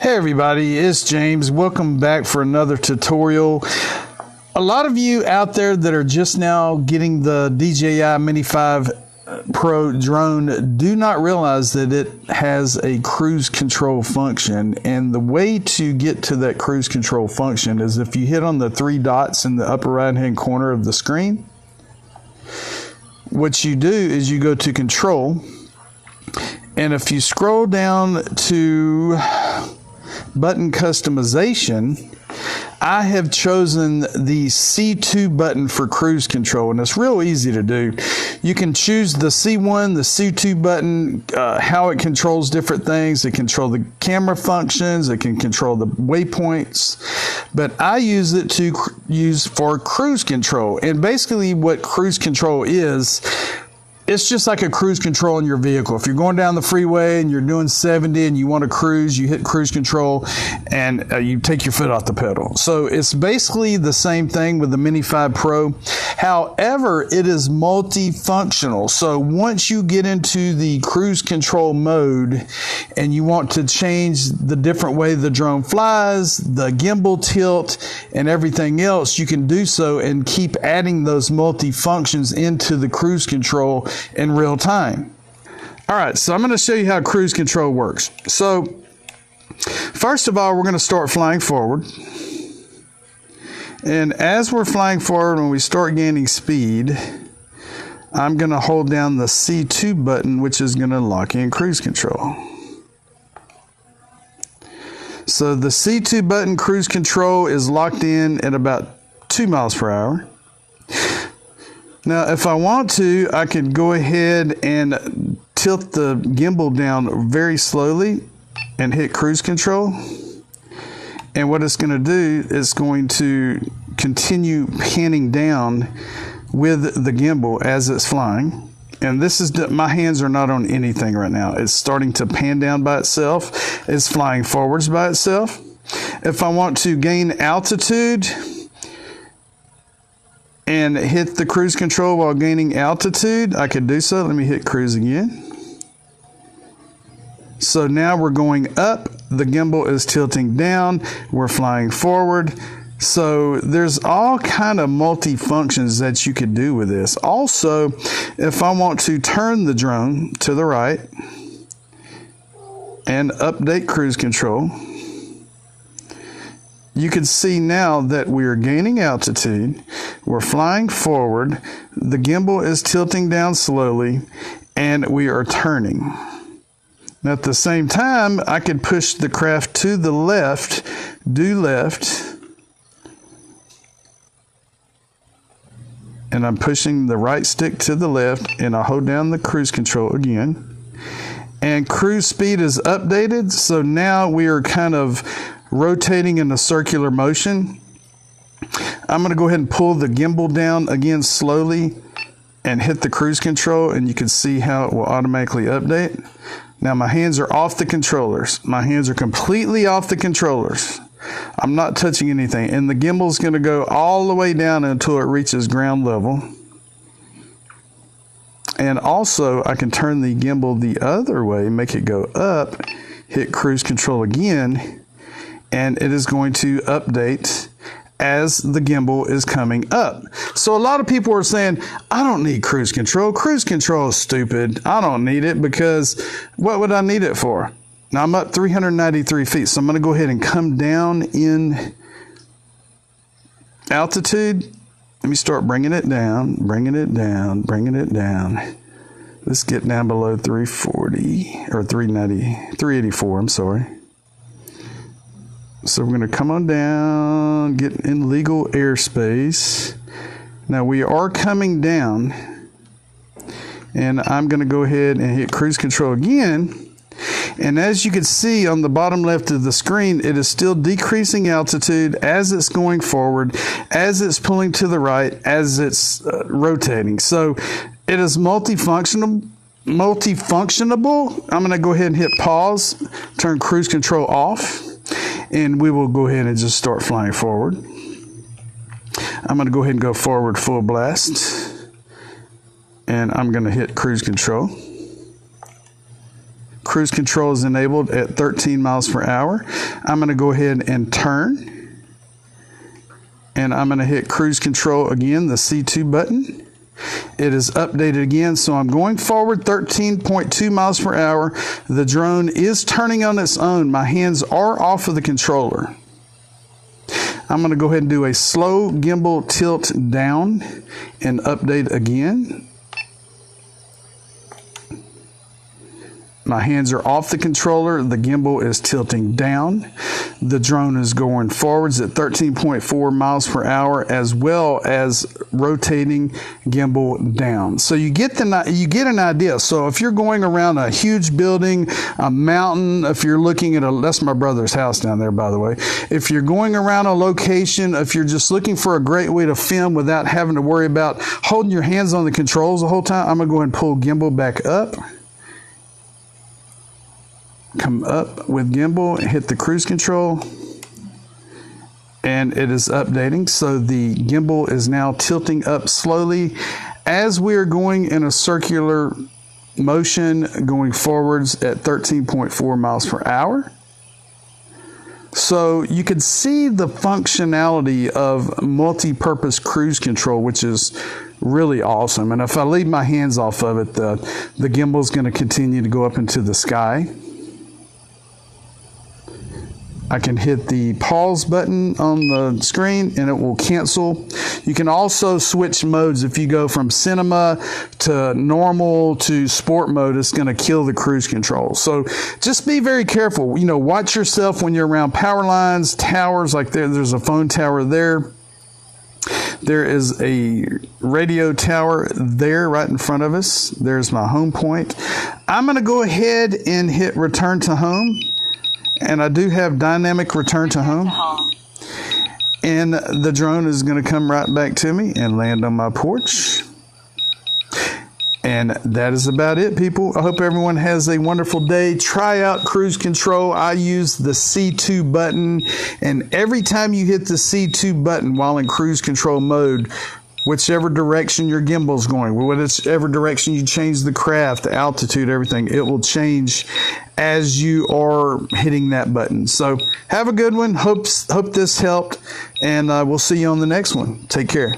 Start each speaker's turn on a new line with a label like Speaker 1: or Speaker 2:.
Speaker 1: Hey everybody, it's James. Welcome back for another tutorial. A lot of you out there that are just now getting the DJI Mini 5 Pro drone do not realize that it has a cruise control function, and the way to get to that cruise control function is if you hit on the three dots in the upper right hand corner of the screen. What you do is you go to Control, and if you scroll down to Button Customization, I have chosen the C2 button for cruise control, and it's real easy to do. You can choose the C1, the C2 button, how it controls different things. It controls the camera functions, it can control the waypoints, but I use it to use for cruise control. And basically what cruise control is, it's just like a cruise control in your vehicle. If you're going down the freeway and you're doing 70 and you want to cruise, you hit cruise control and you take your foot off the pedal. So it's basically the same thing with the Mini 5 Pro. However, it is multifunctional. So once you get into the cruise control mode and you want to change the different way the drone flies, the gimbal tilt, and everything else, you can do so and keep adding those multi-functions into the cruise control in real time. All right, so I'm going to show you how cruise control works. So first of all, we're going to start flying forward. And as we're flying forward, when we start gaining speed, I'm going to hold down the C2 button, which is going to lock in cruise control. So the C2 button cruise control is locked in at about 2 miles per hour. Now, if I want to, I could go ahead and tilt the gimbal down very slowly and hit cruise control. And what it's going to do is going to continue panning down with the gimbal as it's flying. And this is, my hands are not on anything right now. It's starting to pan down by itself. It's flying forwards by itself. If I want to gain altitude and hit the cruise control while gaining altitude, I could do so. Let me hit cruise again. So now we're going up, the gimbal is tilting down, we're flying forward. So there's all kind of multi-functions that you could do with this. Also, if I want to turn the drone to the right and update cruise control, you can see now that we are gaining altitude, we're flying forward, the gimbal is tilting down slowly, and we are turning. Now at the same time, I could push the craft to the left, do left, and I'm pushing the right stick to the left, and I hold down the cruise control again. And cruise speed is updated, so now we are kind of rotating in a circular motion. I'm going to go ahead and pull the gimbal down again slowly and hit the cruise control, and you can see how it will automatically update. Now my hands are off the controllers. My hands are completely off the controllers. I'm not touching anything, and the gimbal is going to go all the way down until it reaches ground level. And also I can turn the gimbal the other way, make it go up, hit cruise control again, and it is going to update as the gimbal is coming up. So a lot of people are saying, I don't need cruise control. Cruise control is stupid. I don't need it because what would I need it for? Now I'm up 393 feet, so I'm going to go ahead and come down in altitude. Let me start bringing it down, bringing it down, bringing it down. Let's get down below 340 or 384, I'm sorry. So we're going to come on down, get in legal airspace. Now we are coming down, and I'm going to go ahead and hit cruise control again. And as you can see on the bottom left of the screen, it is still decreasing altitude as it's going forward, as it's pulling to the right, as it's rotating. So it is multifunctionable. I'm going to go ahead and hit pause, turn cruise control off, and we will go ahead and just start flying forward. I'm going to go ahead and go forward full blast, and I'm going to hit cruise control. Cruise control is enabled at 13 miles per hour. I'm going to go ahead and turn. And I'm going to hit cruise control again, the C2 button. It is updated again, so I'm going forward 13.2 miles per hour. The drone is turning on its own. My hands are off of the controller. I'm going to go ahead and do a slow gimbal tilt down and update again. My hands are off the controller. The gimbal is tilting down. The drone is going forwards at 13.4 miles per hour, as well as rotating gimbal down. So you get an idea. So if you're going around a huge building, a mountain, if you're looking at that's my brother's house down there, by the way. If you're going around a location, if you're just looking for a great way to film without having to worry about holding your hands on the controls the whole time, I'm going to go ahead and pull gimbal back up. Come up with gimbal, hit the cruise control, and it is updating. So the gimbal is now tilting up slowly as we are going in a circular motion, going forwards at 13.4 miles per hour. So you can see the functionality of multi-purpose cruise control, which is really awesome. And if I leave my hands off of it, the gimbal is going to continue to go up into the sky. I can hit the pause button on the screen and it will cancel. You can also switch modes. If you go from cinema to normal to sport mode, it's going to kill the cruise control. So just be very careful. You know, watch yourself when you're around power lines, towers, like there's a phone tower there. There is a radio tower there right in front of us. There's my home point. I'm going to go ahead and hit return to home. And I do have dynamic return to home. And the drone is going to come right back to me and land on my porch. And that is about it, people. I hope everyone has a wonderful day. Try out cruise control. I use the C2 button. And every time you hit the C2 button while in cruise control mode, whichever direction your gimbal is going, whichever direction you change the craft, the altitude, everything, it will change as you are hitting that button. So have a good one. Hope this helped, and we'll see you on the next one. Take care.